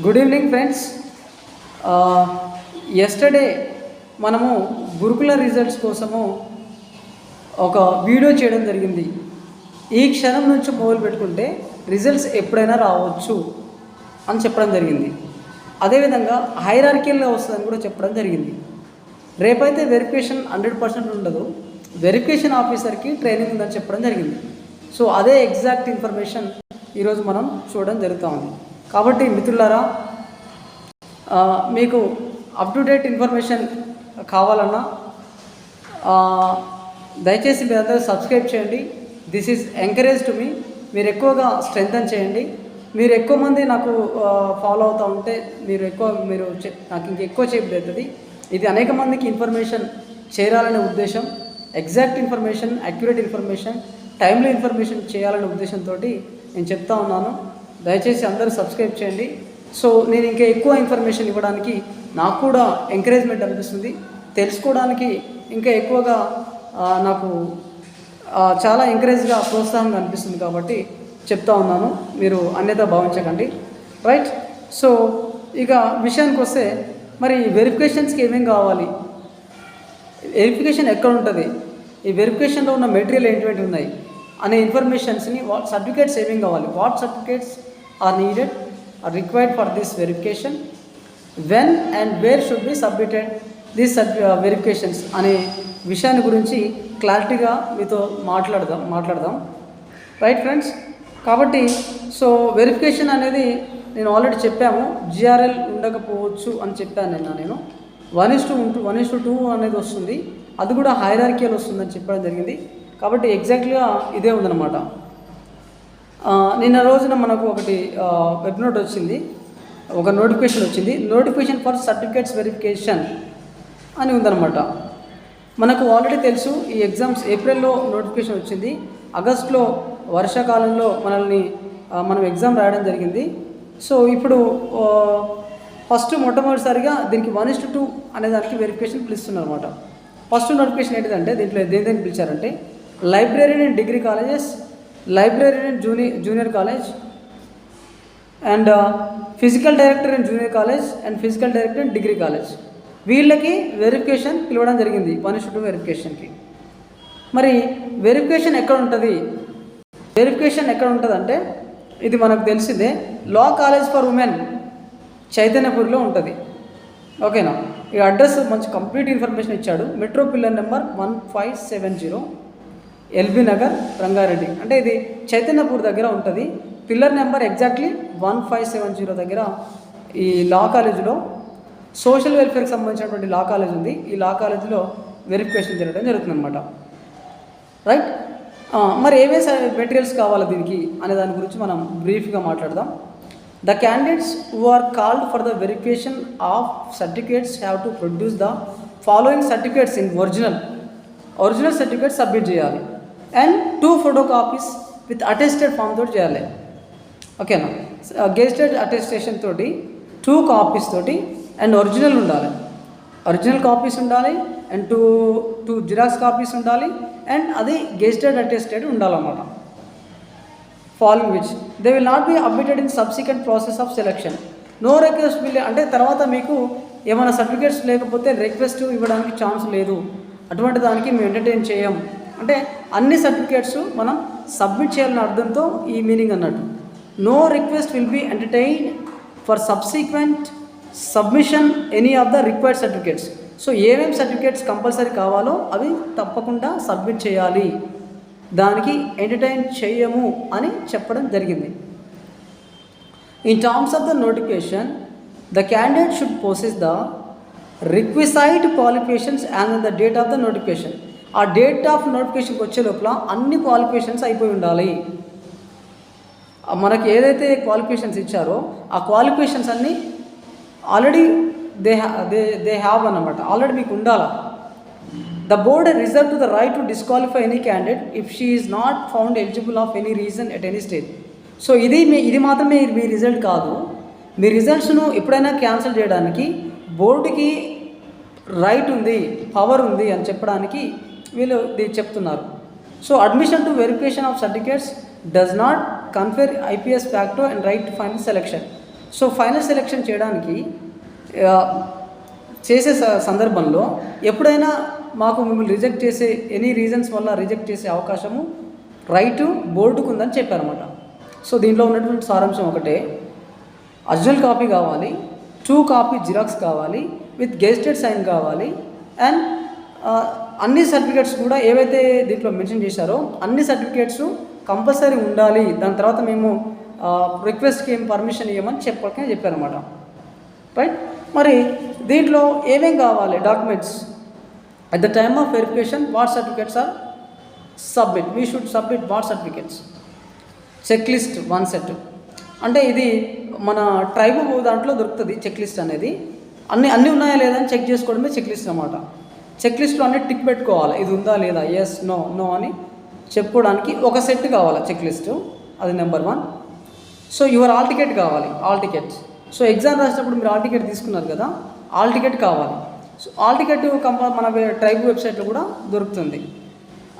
Good evening friends. Yesterday మనము గురుకుల results కోసము ఒక వీడియో చేయడం జరిగింది. ఈ క్షణం నుంచి మొదలు పెట్టుకుంటే రిజల్ట్స్ ఎప్పుడైనా రావచ్చు అని చెప్పడం జరిగింది. అదేవిధంగా హైరార్కియల్గా వస్తుందని కూడా చెప్పడం జరిగింది. రేపైతే వెరిఫికేషన్ 100% ఉండదు, వెరిఫికేషన్ ఆఫీసర్కి ట్రైనింగ్ ఉందని చెప్పడం జరిగింది. సో అదే ఎగ్జాక్ట్ ఇన్ఫర్మేషన్ ఈరోజు మనం చూడడం జరుగుతూ ఉంది. కాబట్టి మిత్రులారా, మీకు అప్ టు డేట్ ఇన్ఫర్మేషన్ కావాలన్నా దయచేసి మీరందరూ సబ్స్క్రైబ్ చేయండి. This is encourage to me. మీరు ఎక్కువగా స్ట్రెంగ్తన్ చేయండి. మీరు ఎక్కువ మంది నాకు ఫాలో అవుతూ ఉంటే మీరు నాకు ఇంకెక్కువ చేయబడుతుంది. ఇది అనేక మందికి ఇన్ఫర్మేషన్ చేరాలనే ఉద్దేశం, exact information, accurate information, timely information చేయాలనే ఉద్దేశంతో నేను చెప్తా ఉన్నాను. దయచేసి అందరూ సబ్స్క్రైబ్ చేయండి. సో నేను ఇంకా ఎక్కువ ఇన్ఫర్మేషన్ ఇవ్వడానికి నాకు కూడా ఎంకరేజ్మెంట్ అనిపిస్తుంది. తెలుసుకోవడానికి ఇంకా ఎక్కువగా నాకు చాలా ఎంకరేజ్గా, ప్రోత్సాహంగా అనిపిస్తుంది. కాబట్టి చెప్తా ఉన్నాను, మీరు అన్యత భావించకండి. రైట్. సో ఇక విషయానికి వస్తే, మరి వెరిఫికేషన్స్కి ఏమేం కావాలి, వెరిఫికేషన్ ఎక్కడ ఉంటుంది, ఈ వెరిఫికేషన్లో ఉన్న మెటీరియల్ ఏంటి ఉన్నాయి అనే ఇన్ఫర్మేషన్స్ని, సర్టిఫికేట్స్ ఏమేం కావాలి, what certificates are needed or required for this verification, when and where should be submitted this verifications అనే విషయాన్ని గురించి క్లారిటీగా మీతో మాట్లాడదాం. Right friends. కాబట్టి సో వెరిఫికేషన్ అనేది నేను ఆల్రెడీ చెప్పాము, జిఆర్ఎల్ ఉండకపోవచ్చు అని చెప్పాను నేను 1:2 అనేది వస్తుంది. అది కూడా హైరార్కియల్ వస్తుందని చెప్పడం జరిగింది. కాబట్టి ఎగ్జాక్ట్గా ఇదే ఉందన్నమాట. నిన్న రోజున మనకు ఒకటి వెబ్ నోట్ వచ్చింది, ఒక నోటిఫికేషన్ వచ్చింది. నోటిఫికేషన్ ఫర్ సర్టిఫికేట్స్ వెరిఫికేషన్ అని ఉందన్నమాట. మనకు ఆల్రెడీ తెలుసు, ఈ ఎగ్జామ్స్ ఏప్రిల్లో నోటిఫికేషన్ వచ్చింది. ఆగస్టులో వర్షాకాలంలో మనం ఎగ్జామ్ రాయడం జరిగింది. సో ఇప్పుడు మొట్టమొదటిసారిగా దీనికి 1:2 అనే దానికి వెరిఫికేషన్ పిలుస్తున్నారు అనమాట. ఫస్ట్ నోటిఫికేషన్ ఏంటిదంటే, దీంట్లో దేని పిలిచారంటే, library and degree colleges, library and junior college, and physical director and junior college, and physical director and degree college, వీళ్ళకి వెరిఫికేషన్ పిలవడం జరిగింది 1:2 వెరిఫికేషన్కి. మరి వెరిఫికేషన్ ఎక్కడ ఉంటుంది, అంటే ఇది మనకు తెలిసిందే, లా కాలేజ్ ఫర్ ఉమెన్ చైతన్యపూర్లో ఉంటుంది. ఓకేనా. ఈ అడ్రస్ మంచి కంప్లీట్ ఇన్ఫర్మేషన్ ఇచ్చాడు. Metro pillar number 1570, LB Nagar, Rangareddy. అంటే ఇది చైతన్యపూర్ దగ్గర ఉంటుంది. పిల్లర్ నెంబర్ ఎగ్జాక్ట్లీ 1570 దగ్గర ఈ లా కాలేజీలో, సోషల్ వెల్ఫేర్కి సంబంధించినటువంటి లా కాలేజ్ ఉంది. ఈ లా కాలేజీలో వెరిఫికేషన్ జరుగుతుందన్నమాట. రైట్. మరి ఏవే మెటీరియల్స్ కావాలి దీనికి అనే దాని గురించి మనం బ్రీఫ్గా మాట్లాడదాం. The candidates who are called for the verification of certificates have to produce the following certificates in original certificate submit చేయాలి, and 2 photocopies with attested form తోటి చేయాలి. ఓకేనా. గెజిటెడ్ అటెస్టేషన్ తోటి 2 కాపీస్ తోటి, అండ్ ఒరిజినల్ కాపీస్ ఉండాలి, and two xerox copies ఉండాలి, and అది gazetted attested ఉండాలన్నమాట. Following which they will not be admitted in subsequent process of selection. No request will, అంటే తర్వాత మీకు ఏమైనా సర్టిఫికేట్స్ లేకపోతే రిక్వెస్ట్ ఇవ్వడానికి ఛాన్స్ లేదు, అటువంటి దానికి మేము ఎంటర్టైన్ చేయం. అంటే అన్ని సర్టిఫికేట్స్ మనం సబ్మిట్ చేయాలని అర్థంతో ఈ మీనింగ్ అన్నట్టు. No request will be entertained for subsequent submission any of the required certificates. So ఏమేమి సర్టిఫికేట్స్ కంపల్సరీ కావాలో అవి తప్పకుండా సబ్మిట్ చేయాలి, దానికి ఎంటర్టైన్ చేయము అని చెప్పడం జరిగింది. In terms of the notification, the candidate should possess the requisite qualifications and the date of the notification. ఆ డేట్ ఆఫ్ నోటిఫికేషన్కి వచ్చే లోపల అన్ని క్వాలిఫికేషన్స్ అయిపోయి ఉండాలి. మనకి ఏదైతే క్వాలిఫికేషన్స్ ఇచ్చారో ఆ క్వాలిఫికేషన్స్ అన్నీ ఆల్రెడీ దే హ్యావ్ అన్నమాట, ఆల్రెడీ మీకు ఉండాలా. The board reserve to the right to disqualify any candidate if she is not found eligible of any reason at any stage. So ఇది మాత్రమే మీ రిజల్ట్ కాదు. మీ రిజల్ట్స్ను ఎప్పుడైనా క్యాన్సిల్ చేయడానికి బోర్డుకి రైట్ ఉంది, పవర్ ఉంది అని చెప్పడానికి వీళ్ళు చెప్తున్నారు. So admission to verification of certificates does not confer IPS facto and right to final selection. So final selection చేయడానికి చేసే సందర్భంలో ఎప్పుడైనా మాకు మిమ్మల్ని రిజెక్ట్ చేసే ఎనీ రీజన్స్ వల్ల రిజెక్ట్ చేసే అవకాశము రైట్ బోర్డుకు ఉందని చెప్పారన్నమాట. సో దీంట్లో ఉన్నటువంటి సారాంశం ఒకటే, ఒరిజినల్ కాపీ కావాలి, 2 కాపీ జిరాక్స్ కావాలి, విత్ గెజిటెడ్ సైన్ కావాలి, అండ్ అన్ని సర్టిఫికేట్స్ కూడా ఏవైతే దీంట్లో మెన్షన్ చేశారో అన్ని సర్టిఫికేట్స్ కంపల్సరీ ఉండాలి. దాని తర్వాత మేము రిక్వెస్ట్కి ఏం పర్మిషన్ ఇవ్వమని చెప్పారన్నమాట. రైట్. మరి దీంట్లో ఏమేం కావాలి documents? At the time of verification what certificates are submit, we should submit what certificates? Check list 1 set. అంటే ఇది మన ట్రైబ్ దాంట్లో దొరుకుతుంది చెక్ లిస్ట్ అనేది. అన్నీ ఉన్నాయా లేదా అని చెక్ చేసుకోవడమే చెక్ లిస్ట్ అన్నమాట. చెక్ లిస్ట్లో అన్నీ టిక్ పెట్టుకోవాలి, ఇది ఉందా లేదా, ఎస్ నో అని చెప్పుకోవడానికి ఒక సెట్ కావాలి చెక్ లిస్టు, అది number 1. So your all ticket కావాలి, ఆల్ టికెట్స్. సో ఎగ్జామ్ రాసినప్పుడు మీరు ఆల్ టికెట్ తీసుకున్నారు కదా, ఆల్ టికెట్ కావాలి. సో ఆల్ టికెట్ మన ట్రైబ్ వెబ్సైట్లో కూడా దొరుకుతుంది,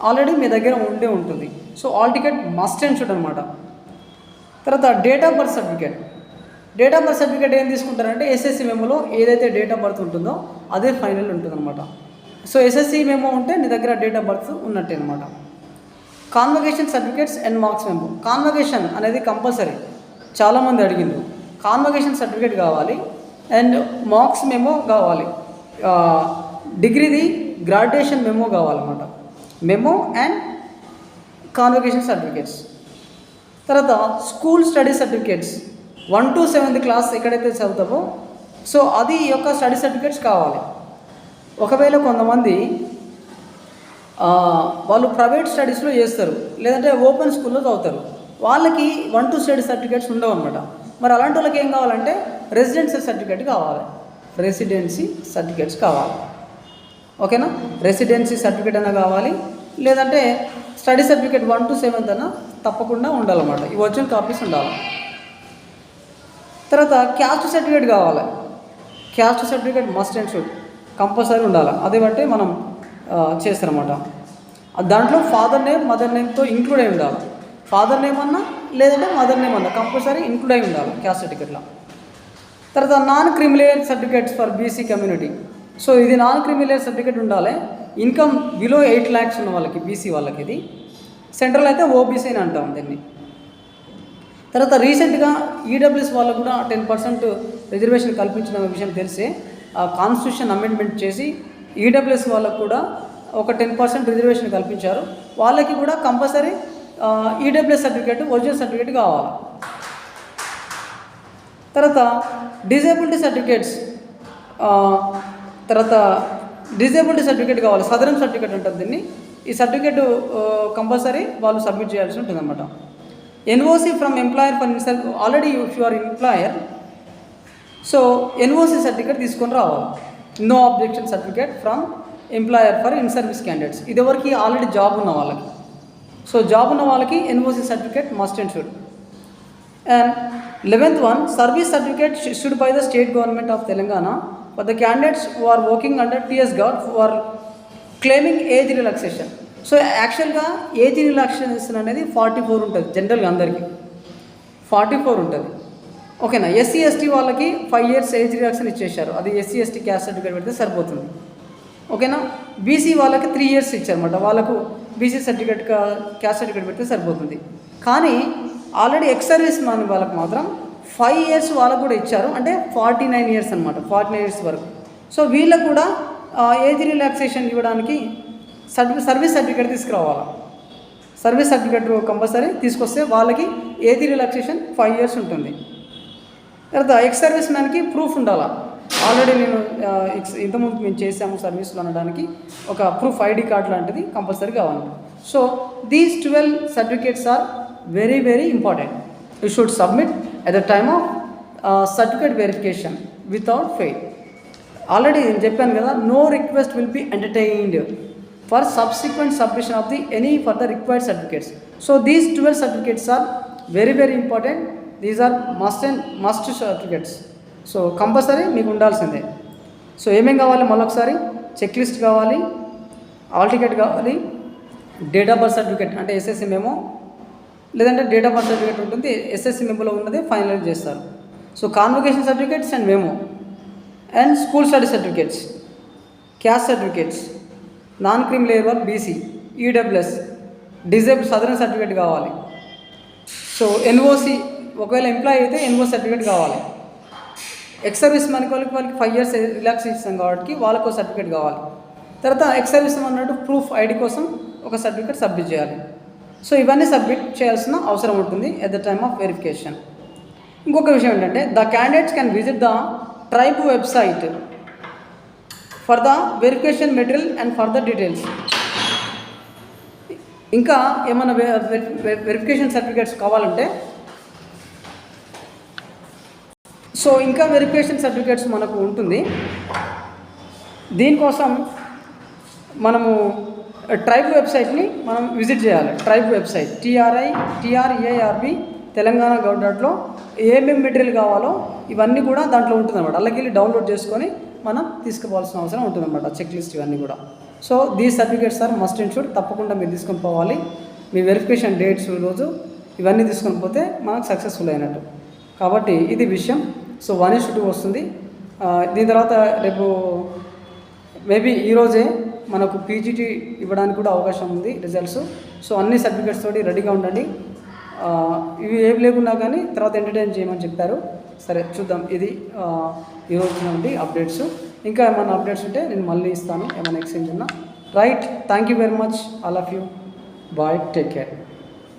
ఆల్రెడీ మీ దగ్గర ఉంటుంది. So all ticket must and should అనమాట. తర్వాత date of birth certificate. Date of birth certificate ఏం తీసుకుంటారంటే ఎస్ఎస్సి మెమోలో ఏదైతే డేట్ ఆఫ్ బర్త్ ఉంటుందో అదే ఫైనల్ ఉంటుందన్నమాట. సో ఎస్ఎస్సి మెమో ఉంటే నీ దగ్గర డేట్ ఆఫ్ బర్త్ ఉన్నట్టే అనమాట. Convocation certificates and marks memo. Convocation అనేది కంపల్సరీ, చాలామంది అడిగిండ్రు. కాన్వకేషన్ సర్టిఫికేట్ కావాలి అండ్ మార్క్స్ మెమో కావాలి, డిగ్రీది గ్రాడ్యుయేషన్ మెమో కావాలన్నమాట. Memo and convocation certificates. తర్వాత school study certificates 1 to 7th class ఎక్కడైతే చదువుతామో సో అది యొక్క స్టడీ సర్టిఫికేట్స్ కావాలి. ఒకవేళ కొంతమంది వాళ్ళు ప్రైవేట్ స్టడీస్లో చేస్తారు, లేదంటే ఓపెన్ స్కూల్లో చదువుతారు, వాళ్ళకి 1 to 7 స్టడీ సర్టిఫికేట్స్ ఉండవు అనమాట. మరి అలాంటి వాళ్ళకి ఏం కావాలంటే రెసిడెన్సీ సర్టిఫికేట్ కావాలి, రెసిడెన్సీ సర్టిఫికేట్స్ కావాలి. ఓకేనా, రెసిడెన్సీ సర్టిఫికేట్ అయినా కావాలి, లేదంటే స్టడీ సర్టిఫికేట్ 1 to 7th అన్నా తప్పకుండా ఉండాలన్నమాట. ఈ ఒరిజినల్ కాపీస్ ఉండాలి. తర్వాత క్యాస్ట్ సర్టిఫికేట్ కావాలి, caste certificate must and should compulsory ఉండాలి. అది బట్టి మనం చేస్తారన్నమాట. దాంట్లో ఫాదర్ నేమ్ మదర్ నేమ్తో ఇంక్లూడ్ అయి ఉండాలి. ఫాదర్ నేమ్ అన్నా లేదంటే మదర్ నేమ్ అన్నా కంపల్సరీ ఇంక్లూడ్ అయి ఉండాలి క్యాస్ట్ సర్టిఫికేట్లో. తర్వాత non creamy layer certificates for BC community. So ఇది నాన్ క్రిమిలేయర్ సర్టిఫికేట్ ఉండాలి. ఇన్కమ్ బిలో 8 lakhs ఉన్న వాళ్ళకి, బీసీ వాళ్ళకి. ఇది సెంట్రల్ అయితే ఓబీసీ అని అంటాం దీన్ని. తర్వాత రీసెంట్గా ఈడబ్ల్యూఎస్ వాళ్ళకు కూడా 10% రిజర్వేషన్ కల్పించిన విషయం తెలిసే కాన్స్టిట్యూషన్ అమెండ్మెంట్ చేసి ఈడబ్ల్యూఎస్ వాళ్ళకు కూడా ఒక 10% రిజర్వేషన్ కల్పించారు. వాళ్ళకి కూడా compulsory EWS certificate, original certificate కావాలి. తర్వాత డిజేబిలిటీ సర్టిఫికేట్స్, తర్వాత డిజేబిలిటీ సర్టిఫికేట్ కావాలి, సదరన్ సర్టిఫికేట్ ఉంటుంది దీన్ని. ఈ సర్టిఫికేట్ కంపల్సరీ వాళ్ళు సబ్మిట్ చేయాల్సి ఉంటుంది అన్నమాట. NOC from employer for in self. Already if you are employer so NOC certificate తీసుకొని రావాలి. No objection certificate from employer for in service candidates. ఇది ఎవరికి ఆల్రెడీ జాబ్ ఉన్న వాళ్ళకి. సో జాబ్ ఉన్న వాళ్ళకి NOC certificate must and should. And 11th one, service certificate issued by the state government of Telangana for the candidates who are working under TS Gov who are claiming age relaxation. So యాక్చువల్గా age relaxation అనేది 44 ఉంటుంది జనరల్గా అందరికీ, 44 ఉంటుంది. ఓకేనా. SC ST వాళ్ళకి 5 years age relaxation ఇచ్చేశారు, అది ఎస్సీ ఎస్టీ క్యాస్ట్ సర్టిఫికేట్ పెడితే సరిపోతుంది. ఓకేనా. బీసీ వాళ్ళకి 3 years ఇచ్చారన్నమాట, వాళ్ళకు బీసీ సర్టిఫికేట్ క్యాస్ట్ సర్టిఫికేట్ పెడితే సరిపోతుంది. కానీ ఆల్రెడీ ఎక్స్ సర్వీస్ మ్యాన్ వాళ్ళకి మాత్రం 5 years వాళ్ళకు కూడా ఇచ్చారు, అంటే 49 years అనమాట, 49 years వరకు. సో వీళ్ళకు కూడా ఏజ్ రిలాక్సేషన్ ఇవ్వడానికి సర్వీస్ సర్టిఫికేట్ తీసుకురావాలి. సర్వీస్ సర్టిఫికేట్ కంపల్సరీ తీసుకొస్తే వాళ్ళకి ఏజ్ రిలాక్సేషన్ 5 years ఉంటుంది. తర్వాత ఎక్స్ సర్వీస్ మ్యాన్కి ప్రూఫ్ ఉండాలా, ఆల్రెడీ నేను ఇంతకుముందు మేము చేసాము సర్వీస్లో అనడానికి ఒక ప్రూఫ్ ఐడి కార్డ్ లాంటిది కంపల్సరీ కావాలి. So these 12 certificates are very very important. You should submit at the time of certificate verification without fail. Already నేను చెప్పాను కదా, no request will be entertained for subsequent submission of the any further required certificates. So these 12 certificates are very very important. These are must certificates. So compulsory మీకు ఉండాల్సిందే. So ఏమేం కావాలి మళ్ళొకసారి, check list కావాలి, all ticket కావాలి, date of birth certificate అంటే SSC memo, లేదంటే date of birth certificate ఉంటుంది, ఎస్ఎస్సి మెమోలో ఉన్నది ఫైనలైజ్ చేస్తారు. So convocation certificates and memo and school study certificates, caste certificates, non cream layer work BC, EWS, disable southern certificate కావాలి. So NOC, ఒకవేళ employee అయితే NOC certificate కావాలి. Ex service మనకి వాళ్ళకి 5 years relax ఇస్తాం కాబట్టి వాళ్ళకు సర్టిఫికేట్ కావాలి. తర్వాత ఎక్స్ సర్వీస్ అన్నట్టు ప్రూఫ్ ఐడి కోసం ఒక సర్టిఫికేట్ సబ్మిట్ చేయాలి. సో ఇవన్నీ సబ్మిట్ చేయాల్సిన అవసరం ఉంటుంది at the time of verification. ఇంకొక విషయం ఏంటంటే the candidates can visit the tribe website for the verification material and further details. ఇంకా ఏమైనా వెరిఫికేషన్ సర్టిఫికేట్స్ కావాలంటే, సో ఇంకా వెరిఫికేషన్ సర్టిఫికేట్స్ మనకు ఉంటుంది. దీనికోసం మనము ట్రైబ్ వెబ్సైట్ని మనం విజిట్ చేయాలి. ట్రైబ్ వెబ్సైట్ TREIRB తెలంగాణ గవర్నమెంట్లో ఏమేమి మెటీరియల్ కావాలో ఇవన్నీ కూడా దాంట్లో ఉంటుందన్నమాట. అలాగే వెళ్ళి డౌన్లోడ్ చేసుకొని మనం తీసుకుపోవాల్సిన అవసరం ఉంటుందన్నమాట, చెక్ లిస్ట్ ఇవన్నీ కూడా. So these certificates are must and should, తప్పకుండా మీరు తీసుకొని పోవాలి. మీ వెరిఫికేషన్ డేట్స్ రోజు ఇవన్నీ తీసుకొని పోతే మనకు సక్సెస్ఫుల్ అయినట్టు. కాబట్టి ఇది విషయం. సో 1:2 వస్తుంది. దీని తర్వాత రేపు మేబీ ఈరోజే మనకు PGT ఇవ్వడానికి కూడా అవకాశం ఉంది రిజల్ట్స్. సో అన్ని సర్టిఫికేట్స్ తోటి రెడీగా ఉండండి. ఇవి ఏమి లేకున్నా కానీ తర్వాత ఎంటర్టైన్ చేయమని చెప్పారు. సరే చూద్దాం. ఇది ఈరోజు నుండి అప్డేట్స్. ఇంకా ఏమైనా అప్డేట్స్ ఉంటే నేను మళ్ళీ ఇస్తాను, ఏమైనా ఎక్స్చేంజ్ ఉన్నా. Right, thank you very much all of you. Bye, take care.